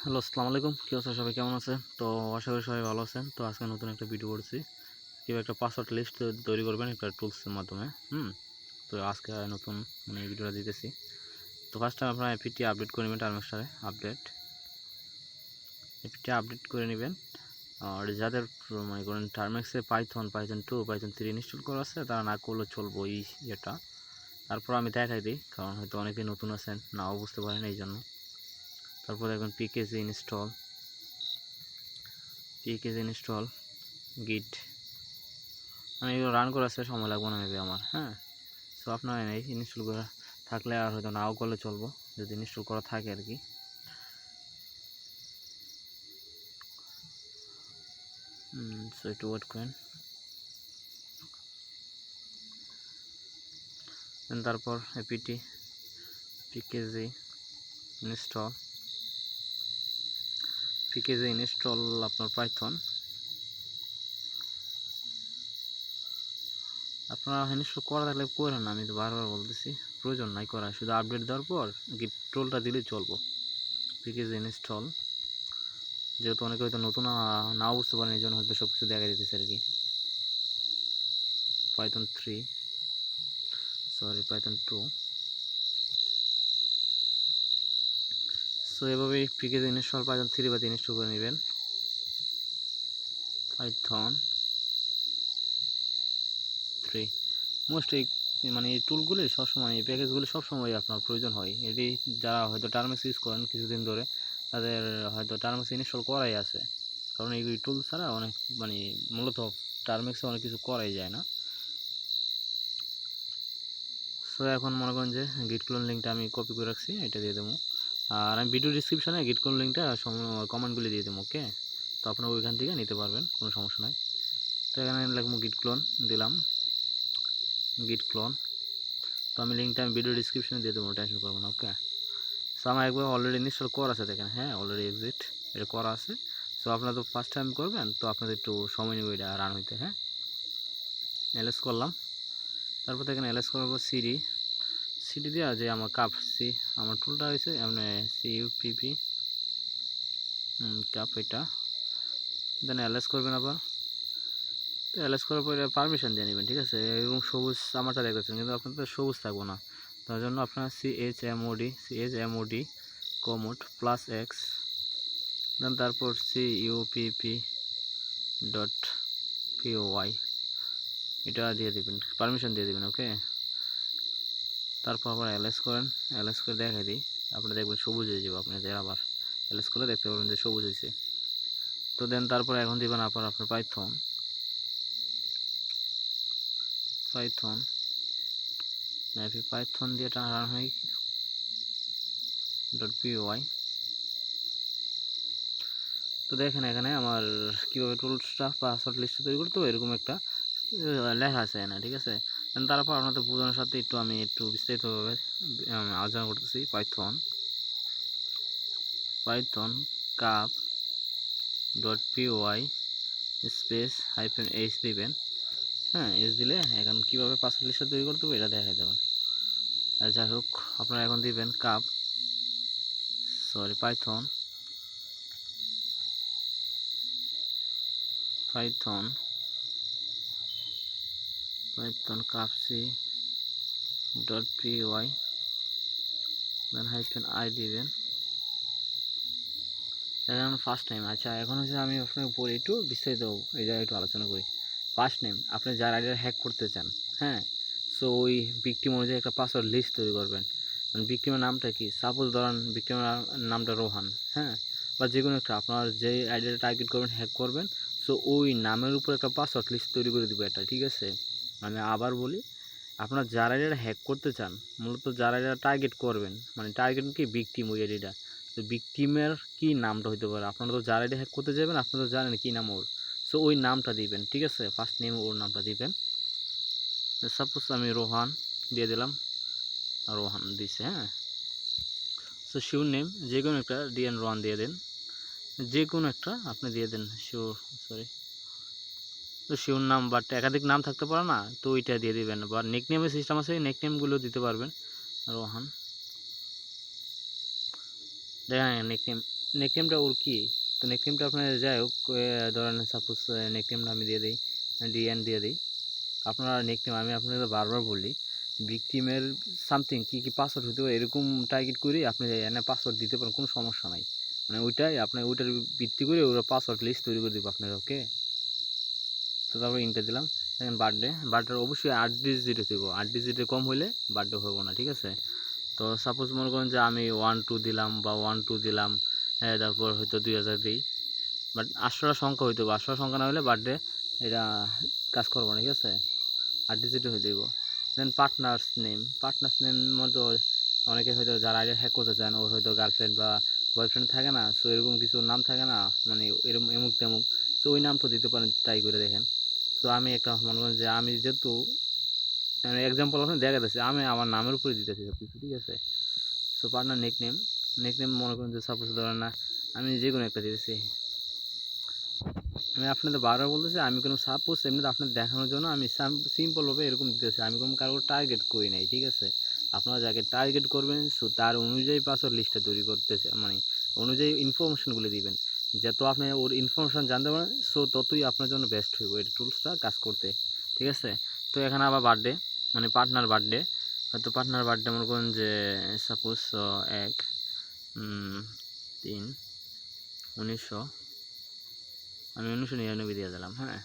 Hello, আসসালামু আলাইকুম। কি অবস্থা, সবাই কেমন আছে? তো আশা করি সবাই ভালো আছেন। তো আজকে নতুন একটা ভিডিও করছি, কীভাবে একটা পাসওয়ার্ড লিস্ট তৈরি করবেন একটা টুলসের মাধ্যমে। তো আজকে নতুন এই ভিডিওটা দিতেছি। তো ফার্স্ট টাইম আপনার এপিটি আপডেট করে নেবেন, টার্মিনালে এপিটি আপডেট করে নেবেন। আর যাদের মনে করেন টার্মেক্সে পাইথন 2 পাইথন 3 ইনস্টল করা আছে, তারা না করলেও চলবো এটা। তারপর আমি দেখাই দিই, কারণ হয়তো অনেকে নতুন আছেন, নাও বুঝতে পারেন, এই জন্য। তারপর দেখবেন পিকেজি ইনস্টল গিট। আমি এগুলো রান করে আসতে সময় লাগবে না মেবি আমার। সো আপনারা এই ইনস্টল করা থাকলে আর হয়তো নাও করলে চলবো, যদি ইনস্টল করা থাকে আর কি। সো একটু ওয়েট করেন। তারপর এপিটি পিকেজি ইনস্টল আপনার পাইথন। আপনারা ইনস্টল করা থাকলে করেন না, আমি তো বারবার বলতেছি, প্রয়োজন নাই করা, শুধু আপডেট দেওয়ার পর গিট টোলটা দিলেই চলবো। পিকেজি ইনস্টল, যেহেতু অনেকে হয়তো নতুন নাও বুঝতে পারেন, এই জন্য হয়তো সব কিছু দেখা দিতেছে আর কি। পাইথন 2। সো এভাবেই পিকেজি ইনস্টল পাইথন 3 বা ইনস্টল করে নেবেন। পাইথন 3 মোস্ট এই এই টুলগুলি সবসময়, এই প্যাকেজগুলি সবসময় আপনার প্রয়োজন হয়। এটি যারা হয়তো টার্মেক্স ইউজ করেন কিছুদিন ধরে, তাদের হয়তো টার্মেক্স ইনস্টল করাই আছে, কারণ এই টুল ছাড়া অনেক মূলত টার্মেক্সে অনেক কিছু করাই যায় না। সো এখন মনে করেন যে গিট ক্লোন লিঙ্কটা আমি কপি করে রাখছি, এটা দিয়ে দেবো। আর আমি ভিডিও ডিসক্রিপশানে গিট ক্লোন লিঙ্কটা কমেন্টগুলি দিয়ে দেবো, ওকে? তো আপনারা ওইখান থেকে নিতে পারবেন, কোনো সমস্যা নাই। তো এখানে লিখবো গিট ক্লোন, দিলাম গিট ক্লোন। তো আমি লিঙ্কটা ভিডিও ডিসক্রিপশনে দিয়ে দেবো, টেনশন করবো না, ওকে? সো আমার একবার অলরেডি ইনস্টল করা আছে, দেখেন, অলরেডি এক্সিট এটা করা আছে। সো আপনারা তো ফার্স্ট টাইম করবেন, তো আপনাদের একটু সময় নেবে এটা রান হইতে। এলএস করলাম। তারপর দেখেন এলএস করার পর সিডি দেওয়া যে আমার কাপ আমার টুলটা হয়েছে এমনি CUPP কাপ, এটা দেন এলএস করবেন আবার। তো এলএস করার পরে পারমিশন দিয়ে নেবেন, ঠিক আছে? এবং সবুজ আমারটা দেখতেছেন, কিন্তু আপনার তো সবুজ থাকবো না, তার জন্য আপনার chmod কমোড +X, দেন তারপর CUPP.py এটা দিয়ে দেবেন, পারমিশন দিয়ে দেবেন, ওকে? তারপর আবার এলএস করেন, এলএস করে দেখাই দিই, আপনি দেখবেন সবুজ হয়ে যাবে। আপনাদের আবার এলএস করে দেখতে পারবেন যে সবুজ হয়েছে। তো দেন তারপরে এখন দিবেন আপনার পাইথন দিয়ে রান হয় .py। তো দেখেন এখানে আমার কীভাবে টুলসটা পাসওয়ার্ড লিস্ট তৈরি করতে হবে, এরকম একটা লেখা আছে না, ঠিক আছে? তারপর আপনাদের বোঝানোর সাথে আমি একটু বিস্তারিতভাবে আলোচনা করতেছি। পাইথন কাপ.py স্পেস -h দিবেন। এস দিলে এখন কীভাবে পাসওয়ার্ড লিস্টটা তৈরি করতে হবে এটা দেখাই দেবেন। যাই হোক, আপনারা এখন দিবেন পাইথন capc.py দেন -i দিবেন। এখন ফার্স্ট টাইম, আচ্ছা এখন হচ্ছে আমি আপনাকে বলি, একটু বিস্তারিত এই জায়গায় একটু আলোচনা করি। ফার্স্ট টাইম আপনি যার আইডিয়া হ্যাক করতে চান, সো ওই ভিকটিম অনুযায়ী একটা পাসওয়ার্ড লিস্ট তৈরি করবেন। ভিকটিমের নামটা কি? সাপোজ ধরেন ভিকটিমের নামটা রোহান, বা যে কোনো একটা, আপনার যে আইডিয়াটা টার্গেট করবেন, হ্যাক করবেন, সো ওই নামের উপর একটা পাসওয়ার্ড লিস্ট তৈরি করে দেবো এটা, ঠিক আছে? আমি আবার বলি, আপনার যার আইডিয়াটা হ্যাক করতে চান, মূলত যার আইডিয়াটা টার্গেট করবেন, টার্গেট কি ভিকটিম, ওই আইডিটা। তো ভিকটিমের কী নামটা হইতে পারে? আপনারা তো যার আইডি হ্যাক করতে যাবেন, আপনারা তো জানেন কী নাম ওর, সো ওই নামটা দিবেন, ঠিক আছে? ফার্স্ট নেম ওর নামটা দিবেন। সাপোজ আমি রোহান দিয়ে দিলাম, রোহান দিছে, সো শিওর নেম যে কোনো একটা রোহান দিয়ে দেন, যে কোনো একটা আপনি দিয়ে দেন, তো শিওর নাম, বাট একাধিক নাম থাকতে পারে না, তো ওইটা দিয়ে দিবেন। বা নিকনেমের সিস্টেম আছে, নিকনেমগুলো দিতে পারবেন। রোহান দেখেন নেকনেমটা ওর কি, তো নেকনেমটা আপনার যাই হোক ধরেন সাপোজ নেকনেমটা আমি দিয়ে দিই ডিএন দিয়ে দিই। আপনারা নেকনেম আমি আপনাদের বারবার বলি ভিকটিমের সামথিং কী কী পাসওয়ার্ড হতে পারে এরকম টার্গেট করে আপনি এনে পাসওয়ার্ড দিতে পারেন, কোনো সমস্যা নাই। মানে ওইটাই আপনার ওইটার ভিত্তি করে ওরা পাসওয়ার্ড লিস্ট তৈরি করে দেবো আপনারা, ওকে। তো তারপরে ইন্টার দিলাম। দেখেন বার্থডে অবশ্যই 8 ডিজিট হইব, 8 ডিজিটের কম হইলে বার্থডে হবো না, ঠিক আছে। তো সাপোজ মনে করেন যে আমি 1 2 দিলাম বা 1 2 দিলাম, হ্যাঁ তারপর হয়তো 2000 দিই, বাট 8টা সংখ্যা হইতে হবে, 8টা সংখ্যা না হলে বার্থডে এটা কাজ করবো না, ঠিক আছে। 8 ডিজিটে হয়ে দেবো। দেন পার্টনার্স নেম মতো অনেকে হয়তো যারা আইডি হ্যাক করতে চান ওর হয়তো গার্লফ্রেন্ড বা বয়ফ্রেন্ড থাকে না, সো এরকম কিছু নাম থাকে না, মানে এরকম এমুক তেমুক, তো ওই নামটা দিতে পারেন, ট্রাই করে দেখেন। তো আমি একটা মনে করেন যে আমি যেহেতু এক্সাম্পল আপনার দেখা যাচ্ছে আমি আমার নামের উপরে দিতেছি সব কিছু, ঠিক আছে। সো পার্টনার নেকনেম মনে করেন যে সাপোজ ধরেন না আমি যে কোনো একটা দিতেছি। আমি আপনাদের বারবার বলতেছি আমি কোনো সাপোজ এমনিতে আপনাদের দেখানোর জন্য আমি সিম্পলভাবে এরকম দিতেছি, আমি কোনো কারো টার্গেট করি নাই, ঠিক আছে। আপনারা যাকে টার্গেট করবেন সো তার অনুযায়ী পাসওয়ার্ড লিস্টটা তৈরি করতেছে, মানে অনুযায়ী ইনফরমেশনগুলো দিবেন, যত আপনি ওর ইনফরমেশান জানতে পারেন সো ততই আপনার জন্য বেস্ট হইব এই টুলসটা কাজ করতে, ঠিক আছে। তো এখানে আবার বার্থডে মানে পার্টনার বার্থডে, হয়তো পার্টনার বার্থডে মনে করেন যে সাপোজ 1/3/1900 আমি 1999 দিয়ে দিলাম, হ্যাঁ।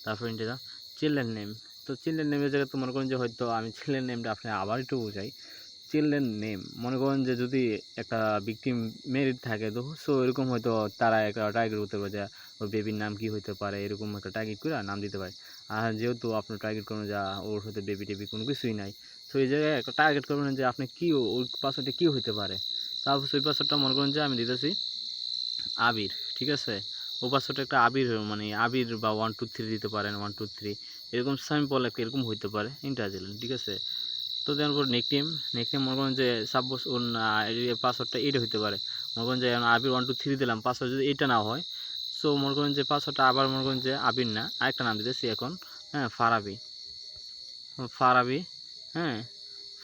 তারপর এটা চিলড্রেন নেম, তো চিলড্রেন নেমের জায়গায় তো মনে করেন যে হয়তো আমি চিলড্রেন নেমটা আপনি আবার একটু বোঝাই। চিলড্রেন নেম মনে করেন যে যদি একটা ভিকটিম মেরিড থাকে তো সো এরকম হয়তো তারা একটা টার্গেট করতে পারে যে ওর বেবির নাম কি হইতে পারে, এরকম একটা টার্গেট করে নাম দিতে পারে। আর যেহেতু আপনার টার্গেট করবেন যা ওর হয়তো বেবি টেবি কোনো কিছুই নাই, তো এই জায়গায় একটা টার্গেট করবেন যে আপনি কী ওর পাসওয়ার্ডটা কী হইতে পারে। তারপর ওই পাসওয়ার্ডটা মনে করেন যে আমি দিতেছি আবির, ঠিক আছে। ও পাসওয়ার্ডটা একটা আবির মানে আবির বা 1 2 3 দিতে পারেন, 1 2 3 এরকম সিম্পল একটা এরকম হইতে পারে, ইন্টার দিলেন, ঠিক আছে। তো দেওয়ার পর নেকনেম মনে করেন যে সাপোজ ওর পাসওয়ার্ডটা এইটা হইতে পারে, মনে করেন যে আবির 1 2 3 দিলাম, পাসওয়ার্ড যদি এইটা না হয় সো মনে করেন যে পাসওয়ার্ডটা আবার মনে করেন যে আবির না আরেকটা নাম দিতেছি এখন, হ্যাঁ ফারাবি, হ্যাঁ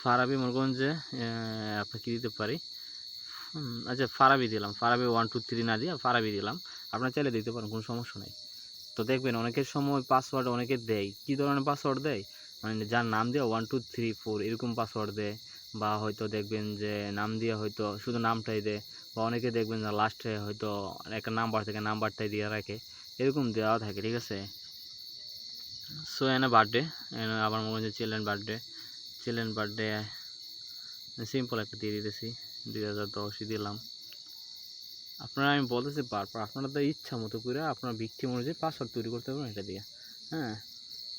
ফারাবি মনে করেন যে আপনি কী দিতে পারি, আচ্ছা ফারাবি দিলাম, ফারাবি 1 2 3 না দিয়ে ফারাবি দিলাম, আপনার চাইলে দিতে পারেন, কোনো সমস্যা নেই। তো দেখবেন অনেকের সময় পাসওয়ার্ড অনেকে দেয় কী ধরনের পাসওয়ার্ড দেয়, মানে যার নাম দিয়ে 1 2 3 4 এরকম পাসওয়ার্ড দেয়, বা হয়তো দেখবেন যে নাম দিয়ে হয়তো শুধু নামটাই দেয়, বা অনেকে দেখবেন যে লাস্টে হয়তো একটা নাম্বার থেকে নাম্বারটাই দিয়ে রাখে, এরকম দেওয়া থাকে, ঠিক আছে। সো এনে বার্থডে আবার মনে হচ্ছে চিলড্রেন বার্থডে সিম্পল একটা দিয়ে দিতেছি 2010 দিলাম। আপনারা আমি বলতেছি বারবার আপনাদের ইচ্ছা মতো করে আপনার ভিকটিম অনুযায়ী পাসওয়ার্ড তৈরি করতে পারবেন এটা দিয়ে, হ্যাঁ।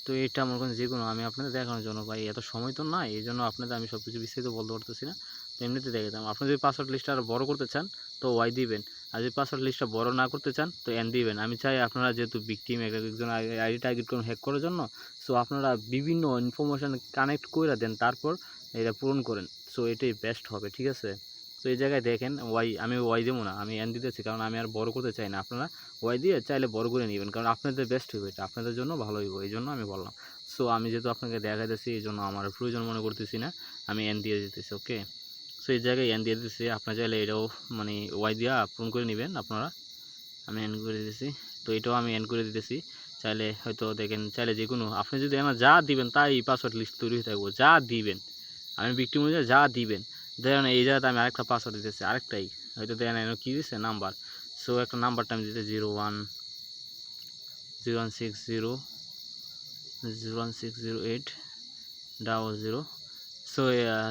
তো এটা মনে করেন যে কোনো আমি আপনাদের দেখানোর জন্য ভাই এত সময় তো নাই, এই জন্য আপনাদের আমি সব কিছু বিস্তারিত বলতে পারতেছি না, তো এমনিতে দেখে দিলাম। আপনি যদি পাসওয়ার্ড লিস্টটা আরও বড়ো করতে চান তো ওয়াই দিবেন, আর যদি পাসওয়ার্ড লিস্টটা বড় না করতে চান তো এন দিবেন। আমি চাই আপনারা যেহেতু ভিকটিম একজন আইডি টার্গেট করুন হ্যাক করার জন্য, সো আপনারা বিভিন্ন ইনফরমেশান কানেক্ট করে দেন তারপর এটা পূরণ করেন, সো এটাই বেস্ট হবে, ঠিক আছে। তো এই জায়গায় দেখেন আমি ওয়াই দেবো না, আমি এন দিতেছি, কারণ আমি আর বড় করতে চাই না। আপনারা ওয়াই দিয়ে চাইলে বড় করে নেবেন, কারণ আপনাদের বেস্ট হইব, এটা আপনাদের জন্য ভালো হইব, এই জন্য আমি বললাম। সো আমি যেহেতু আপনাকে দেখাইতেছি এই জন্য আমার প্রয়োজন মনে করতেছি না, আমি এন দিয়ে দিতেছি, ওকে। সো এই জায়গায় এন দিয়ে দিতেছি, আপনার চাইলে এটাও মানে ওয়াই দিয়ে পূরণ করে নেবেন আপনারা। আমি এন করে দিতেছি, তো এটাও আমি এন করে দিতেছি। চাইলে হয়তো দেখেন চাইলে যে কোনো আপনি যদি আমার যা দিবেন তাই পাসওয়ার্ড লিস্ট তৈরি হয়ে থাকবো, যা দিবেন আমি ভিকটিম অনুযায়ী যা দিবেন। দেখেন এই জায়গাতে আমি আরেকটা পাসওয়ার্ড দিতেছি, আরেকটাই হয়তো দেখেন কী দিচ্ছে নাম্বার, সো একটা নাম্বারটা আমি দিতে 0160160800। সো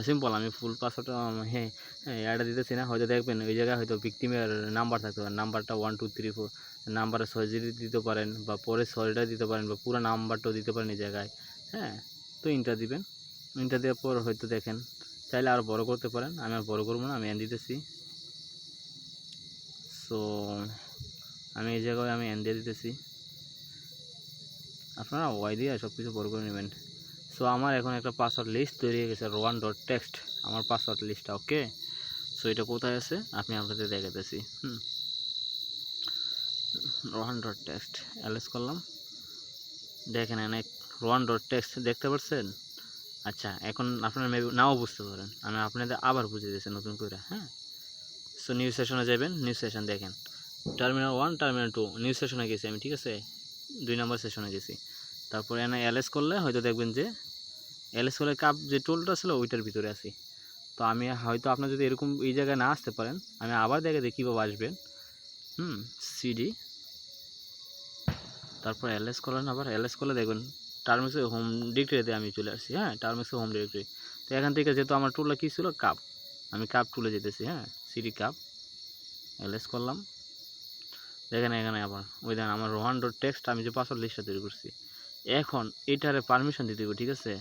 সিম্পল আমি ফুল পাসওয়ার্ডটা হ্যাঁ হ্যাঁ এটা দিতেছি না, হয়তো দেখবেন ওই জায়গায় হয়তো ভিকটিমের নাম্বার থাকতে পারে, নাম্বারটা 1 2 3 4 নাম্বারে 6 দিতে পারেন, বা পরে 6টা দিতে পারেন, বা পুরো নাম্বারটাও দিতে পারেন এই জায়গায়, হ্যাঁ। তো ইন্টার দিবেন, ইন্টার দেওয়ার পর হয়তো দেখেন চাইলে আরও বড় করতে পারেন, আমি আর বড় করবো না, আমি এন দিতেছি। সো আমি এই জায়গায় আমি এন দিয়ে দিতেছি, আপনারা ওয়াই দিয়ে সব কিছু বড় করে নেবেন। সো আমার এখন একটা পাসওয়ার্ড লিস্ট তৈরি হয়ে গেছে rohan.txt আমার পাসওয়ার্ড লিস্টটা, ওকে। সো এটা কোথায় আছে আমি আপনাদের দেখাতেছি, rohan.txt এলএস করলাম, দেখেন অনেক rohan.txt দেখতে পাচ্ছেন। আচ্ছা এখন আপনারা মেবি নাও বুঝতে পারেন, আমি আপনাদের আবার বুঝিয়ে দিয়েছি নতুন করে, হ্যাঁ। সো নিউ সেশনে যাবেন, নিউ সেশন দেখেন টার্মিনাল 1 টার্মিনাল 2 নিউ সেশনে গেছি আমি, ঠিক আছে 2 নম্বর সেশনে গেছি। তারপর এনে এলএস করলে হয়তো দেখবেন যে এলএস করলে কাপ যে টুলটা ছিল ওইটার ভিতরে আছি। তো আমি হয়তো আপনার যদি এরকম এই জায়গায় না আসতে পারেন, আমি আবার দেখে দিই কীভাবে আসবেন। সিডি তারপর এলএস করলেন, আবার এলএস করলে দেখবেন টার্মিক্সের হোম ডিরেক্টরিতে আমি চলে আসছি। হ্যাঁ, টার্মিক্সের হোম ডিরেক্টরি। তো এখান থেকে যেহেতু আমার টুলটা কী ছিল কাপ, আমি কাপ টুলে যেতেছি। হ্যাঁ, সিডি কাপ এলএস করলাম, দেখেন এখানে আবার ওই দেখেন আমার rohan.txt আমি যে পাসওয়ার্ড লিস্টটা তৈরি করছি। এখন এটারে পারমিশন দিতে হবে, ঠিক আছে।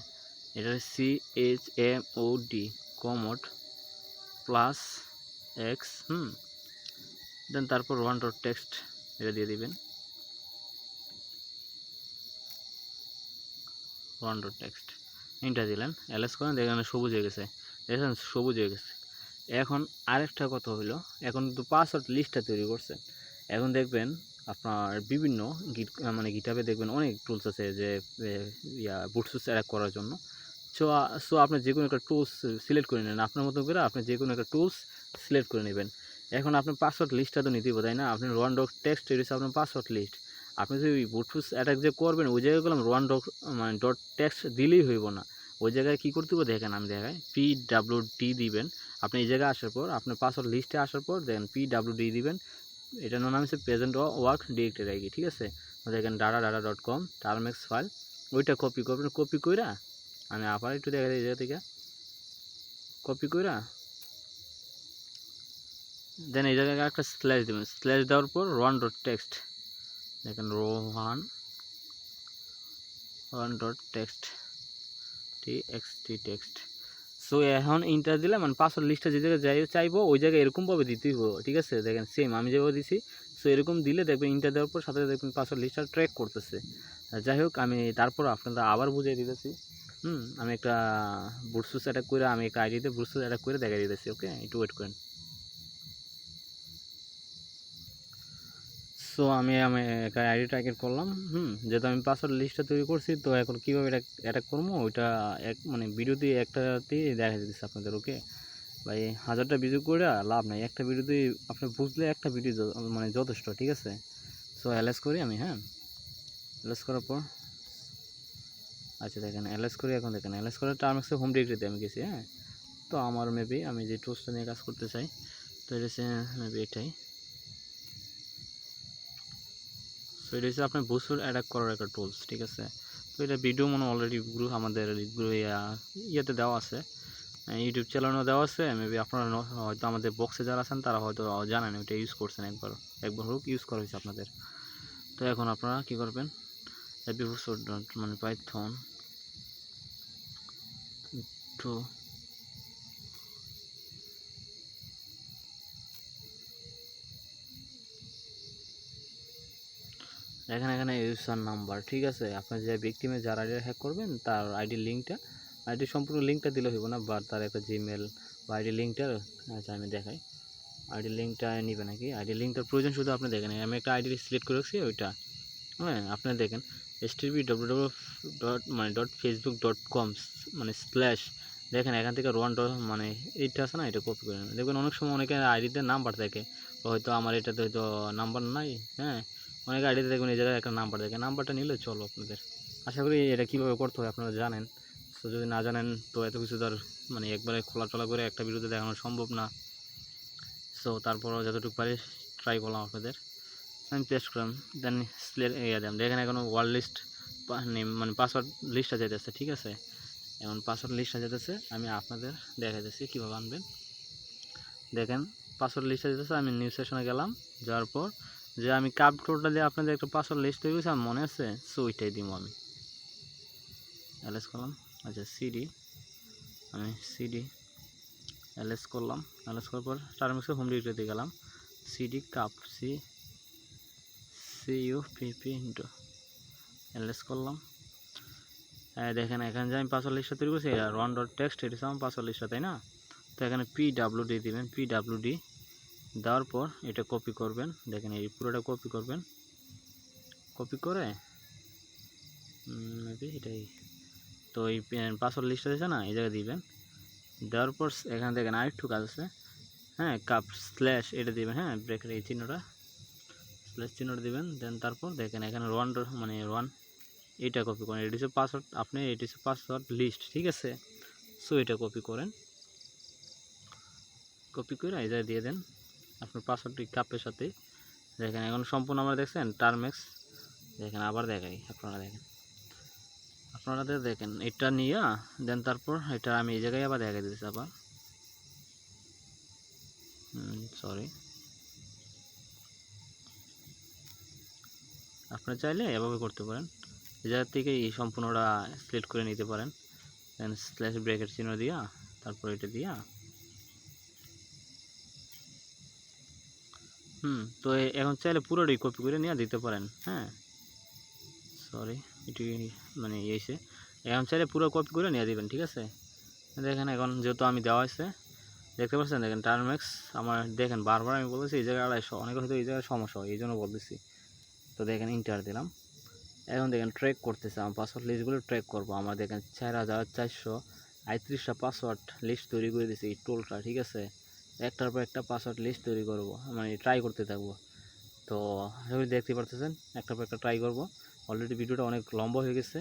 এটারে CHMOD commode plus x then তারপর rohan.txt এটা দিয়ে দিবেন। rohan.txt ইন্টার দিলেন, এলএস করেন, দেখেন সবুজ হয়ে গেছে, দেখেন সবুজ হয়ে গেছে। এখন আরেকটা কথা হলো, এখন তো পাসওয়ার্ড লিস্টটা তৈরি করছেন, এখন দেখবেন আপনার বিভিন্ন গিটহাবে দেখবেন অনেক টুলস আছে যে বুটস্ট্র্যাপ অ্যাড করার জন্য। সো আপনি যে কোনো একটা টুলস সিলেক্ট করে নেন, আপনার মতো করে আপনি যে কোনো একটা টুলস সিলেক্ট করে নেবেন। এখন আপনার পাসওয়ার্ড লিস্টটা তো নিতেই তাই না, আপনি rohan.txt তৈরি হচ্ছে আপনার পাসওয়ার্ড লিস্ট। আপনি যদি ওই বুটস্ট্র্যাপ অ্যাটাক যে করবেন ওই জায়গায় গেলাম rohan.txt দিলেই হইব না, ওই জায়গায় কী করতে হবে দেখেন আমি দেখাই, PWD দিবেন। আপনি এই জায়গায় আসার পর আপনার পাসওয়ার্ড লিস্টে আসার পর দেখেন PWD দিবেন, এটার নাম হচ্ছে প্রেজেন্ট ওয়ার্ক ডিরেক্টরি আইডি, ঠিক আছে। দেখেন data.com টার্মেক্স ফাইল, ওইটা কপি করবেন, কপি কইরা আমি আবার একটু দেখা দিই এই জায়গা থেকে কপি কইরা দেন এই জায়গায় একটা স্ল্যাশ দেবেন, স্ল্যাশ দেওয়ার পর rohan.txt দেখেন rohan.txt text। সো এখন ইন্টার দিলে মানে পাসওয়ার্ড লিস্টটা যে জায়গায় যাই চাইবো ওই জায়গায় এরকমভাবে দিতেই হবে, ঠিক আছে। দেখেন সেম আমি যেভাবে দিছি, সো এরকম দিলে দেখবেন ইন্টার দেওয়ার পর সাথে দেখবেন পাসওয়ার্ড লিস্টটা ট্র্যাক করতেছে। যাই হোক আমি তারপর আপনাদের আবার বুঝিয়ে দিতেছি। আমি একটা বুটস্ট্র্যাপ অ্যাটাক করে আমি একটা আইডিতে বুটস্ট্র্যাপ অ্যাটাক করে দেখাই দিতেছি। ওকে, একটু ওয়েট করেন। সো আমি একটা আইডি ট্র্যাক করলাম। যেহেতু আমি পাসওয়ার্ড লিস্টটা তৈরি করছি, তো এখন কীভাবে এটা অ্যাটাক করবো ওইটা ভিডিওতে একটাতেই দেখা দিতেছে আপনাদের। ওকে ভাই, 1000টা ভিডিও করে লাভ নাই, একটা ভিডিওতেই আপনি বুঝলে একটা ভিডিও যথেষ্ট, ঠিক আছে। সো এলএস করি আমি। হ্যাঁ, এলএস করার পর আচ্ছা দেখেন এলএস করি, এখন দেখেন এলএস করার টার্মেক্সের হোম ডিরেক্টরিতে আমি গেছি। হ্যাঁ, তো আমার মেবি আমি যে টুলসটা নিয়ে কাজ করতে চাই তো এটা হচ্ছে মেবি এটাই। সো এটা হচ্ছে আপনার বুটস্ট্র্যাপ অ্যাটাক করার একটা টুলস, ঠিক আছে। তো এটা ভিডিও অলরেডি গ্রুপ আমাদের ইয়েতে দেওয়া আছে, ইউটিউব চ্যানেলও দেওয়া আছে। মেবি আপনারা হয়তো আমাদের বক্সে যারা আছেন তারা হয়তো জানেন, ওইটা ইউজ করছেন একবার হোক ইউজ করা হয়েছে আপনাদের। তো এখন আপনারা কী করবেন, পাইথন টু এখানে ইউজার নাম্বার, ঠিক আছে। আপনার যে ভিকটিমে যার আইডি হ্যাক করবেন তার আইডি লিঙ্কটা, আইডি সম্পূর্ণ লিঙ্কটা দিলে হইব না, বা তার একটা জিমেল বা আইডি লিঙ্কটা। আচ্ছা আমি দেখাই আইডি লিঙ্কটা নিবে নাকি। আইডি লিঙ্কটার প্রয়োজন শুধু আপনি দেখেন, আমি একটা আইডি সিলেক্ট করে রাখছি ওইটা। হ্যাঁ, আপনি দেখেন http://facebook.com স্ল্যাশ দেখেন এখান থেকে এইটা আছে না, এটা কপি করে নেন। দেখবেন অনেক সময় অনেকের আইডিতে নাম্বার থাকে, হয়তো আমার এটাতে হয়তো নাম্বার নাই। হ্যাঁ, অনেক আইডিতে দেখবেন এই জায়গায় একটা নাম্বার থাকে, নাম্বারটা নিলে চলো আপনাদের। আশা করি এটা কীভাবে করতে হয় আপনারা জানেন। তো যদি না জানেন তো এত কিছু তার একবারে খোলাচলা করে একটা ভিডিওতে দেখানো সম্ভব না। সো তারপরও যতটুকু পারি ট্রাই করলাম আপনাদের। আমি পেস্ট করলাম, দেন দিলাম, দেখেন এখন ওয়ার্ড লিস্ট পাসওয়ার্ড লিস্টটা যেতেছে, ঠিক আছে। এখন পাসওয়ার্ড লিস্টটা যেতেছে, আমি আপনাদের দেখাইতেছি কীভাবে আনবেন। দেখেন পাসওয়ার্ড লিস্টটা যেতেছে, আমি নিউ সেশনে গেলাম, যাওয়ার পর যে আমি কাপ কোডটা দিয়ে আপনাদের একটা পাসওয়ার্ড লিস্ট তৈরি করেছি আমার মনে আছে, সো ওইটাই দিব আমি। এলএস করলাম, আচ্ছা আমি সিডি এলএস করলাম, এলএস করার পর টার্মিক্সে হোম ডিরেক্টরিতে গেলাম, সিডি কাপ CUPP এলএস করলাম। দেখেন এখানে যে আমি পাসওয়ার্ড লিস্টটা তৈরি করছি rohan.txt, এটা আমার পাসওয়ার্ড লিস্টটা, তাই না। তো এখানে PWD দিবেন, PWD দেওয়ার পর এটা কপি করবেন, দেখেন এই পুরোটা কপি করবেন, কপি করে এটাই। তো এই পাসওয়ার্ড লিস্টটা দিয়েছে না, এই জায়গায় দিবেন। দেওয়ার পর এখানে দেখেন আরেকটু কাজ আছে, হ্যাঁ কাপ স্ল্যাশ এটা দিবেন, হ্যাঁ ব্রেকের এই চিহ্নটা স্ল্যাশ চিহ্নটা দিবেন। দেন তারপর দেখেন এখানে ওয়ান মানে ওয়ান এটা কপি করেন, এটি হচ্ছে পাসওয়ার্ড, আপনি এটি হচ্ছে পাসওয়ার্ড লিস্ট, ঠিক আছে। সো এটা কপি করেন, কপি করে এই জায়গায় দিয়ে দেন আপনার পাসওয়ার্ডটি কাপের সাথে। দেখেন এখন সম্পূর্ণ আমরা দেখছেন টার্মেক্স। দেখেন আবার দেখাই, আপনারা দেখেন এটা নিয়ে দেন তারপর এটা আমি এই জায়গায় আবার দেখা দিতেছি আবার, সরি। আপনারা চাইলে এভাবে করতে পারেন, এই জায়গা থেকে এই সম্পূর্ণটা সিলেক্ট করে নিতে পারেন। দেন স্ল্যাশ ব্রেকেট চিহ্ন দিয়া তারপর এটা দিয়া তো এখন চাইলে পুরোটাই কপি করে নিয়ে দিতে পারেন। হ্যাঁ সরি এটি মানে ইয়েছে, এখন চাইলে পুরো কপি করে নিয়ে দিবেন, ঠিক আছে। দেখেন এখন যেহেতু আমি দেওয়া হয়েছে দেখতে পাচ্ছেন, দেখেন টার্মেক্স আমার দেখেন বারবার আমি বলতেছি এই জায়গায় 250, অনেক হয়তো এই জায়গায় সমস্যা হয় এই জন্য বলতেছি। তো দেখেন ইন্টার দিলাম, এখন দেখেন ট্র্যাক করতেছে আমার পাসওয়ার্ড লিস্টগুলো ট্র্যাক করবো। আমার দেখেন 4438টা পাসওয়ার্ড লিস্ট তৈরি করে দিয়েছি এই টোলটা, ঠিক আছে। একটার পর একটা পাসওয়ার্ড লিস্ট তৈরি করব, মানে ট্রাই করতে থাকবো। তো আশা করি দেখতে পারতেছেন একটার পর একটা ট্রাই করব। অলরেডি ভিডিওটা অনেক লম্বা হয়ে গেছে।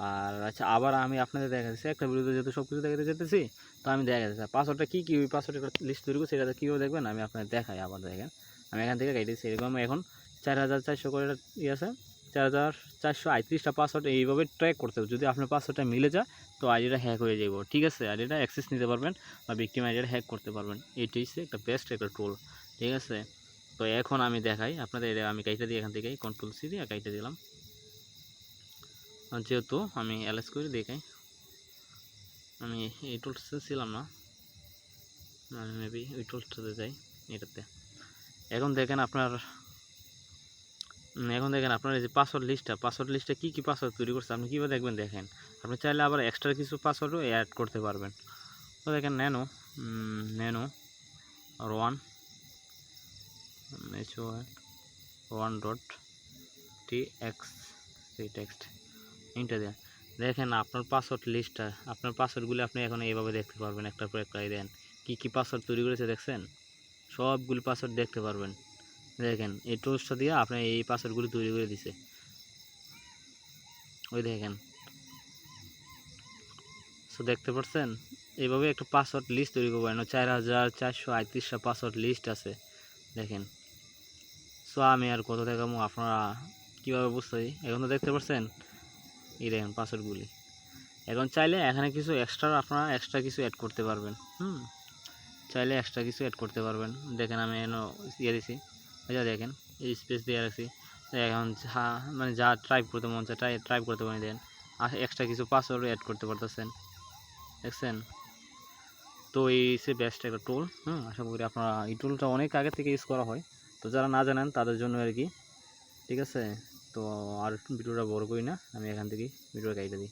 আর আচ্ছা আবার আমি আপনাদের দেখা যাচ্ছে একটা ভিডিওতে যেহেতু সব কিছু দেখাতে যেতেছি, তো আমি দেখা যাচ্ছে পাসওয়ার্ডটা কী কী ওই পাসওয়ার্ডের লিস্ট তৈরি করছি সেটা কীভাবে দেখবেন আমি আপনাদের দেখাই। আবার দেখেন আমি এখান থেকে কেটেছি, এরকম এখন 4400 করে ইয়ে আছে, 4438টা পাসওয়ার্ড এইভাবে ট্র্যাক করতে হবে। যদি আপনার পাসওয়ার্ডটা মিলে যায় তো আইডিটা হ্যাক হয়ে যাব, ঠিক আছে। আইডিটা অ্যাক্সেস নিতে পারবেন বা ভিকটিম আইডিটা হ্যাক করতে পারবেন। এইটাই হচ্ছে একটা বেস্ট একটা টুল, ঠিক আছে। তো এখন আমি দেখাই আপনাদের, আমি কাইটা দিই এখান থেকে কন্ট্রোল সি দিয়ে কাইটা দিলাম, যেহেতু আমি এলএস করে দেখাই। আমি এই টুলসে ছিলাম না, আমি মেবি ওই টুলসটাতে যাই এটাতে। এখন দেখেন আপনার এই যে পাসওয়ার্ড লিস্টটা কী কী পাসওয়ার্ড তৈরি করছে আপনি কীভাবে দেখবেন। দেখেন আপনি চাইলে আবার এক্সট্রা কিছু পাসওয়ার্ডও অ্যাড করতে পারবেন। তো দেখেন ন্যানো আর one.tx এই টেক্সট ইন্টার দেন। দেখেন আপনার পাসওয়ার্ড লিস্টটা, আপনার পাসওয়ার্ডগুলি আপনি এখন এইভাবে দেখতে পারবেন একটার পর একটা। দেন কী কী পাসওয়ার্ড তৈরি করেছে দেখছেন, সবগুলি পাসওয়ার্ড দেখতে পারবেন। দেখেন এই টুলসটা দিয়ে আপনি এই পাসওয়ার্ডগুলি তৈরি করে দিছে, ওই দেখেন। সো দেখতে পাচ্ছেন এইভাবে একটা পাসওয়ার্ড লিস্ট তৈরি করবেন। 4438টা পাসওয়ার্ড লিস্ট আছে দেখেন। সো আমি আর কত দেখাবো, আপনারা কীভাবে বুঝতে এখন তো দেখতে পাচ্ছেন এই দেখেন পাসওয়ার্ডগুলি। এখন চাইলে এখানে কিছু আপনারা এক্সট্রা কিছু অ্যাড করতে পারবেন, চাইলে এক্সট্রা কিছু অ্যাড করতে পারবেন। দেখেন আমি এনে ইয়ে দিছি, যা দেখেন এই স্পেস দিয়ে রাখছি। এখন মানে যা টাইপ করতে মন চায় টাইপ করতে পারেন। দেন আর এক্সট্রা কিছু পাসওয়ার্ড অ্যাড করতে পারতেছেন, দেখছেন। তো এই সে বেস্ট একটা টুল। আশা করি আপনারা এই টুলটা অনেক আগে থেকে ইউজ করা হয়, তো যারা না জানেন তাদের জন্য আর কি, ঠিক আছে। তো আর ভিডিওটা বড় করি না, আমি এখান থেকেই ভিডিওটা কেটে দিই।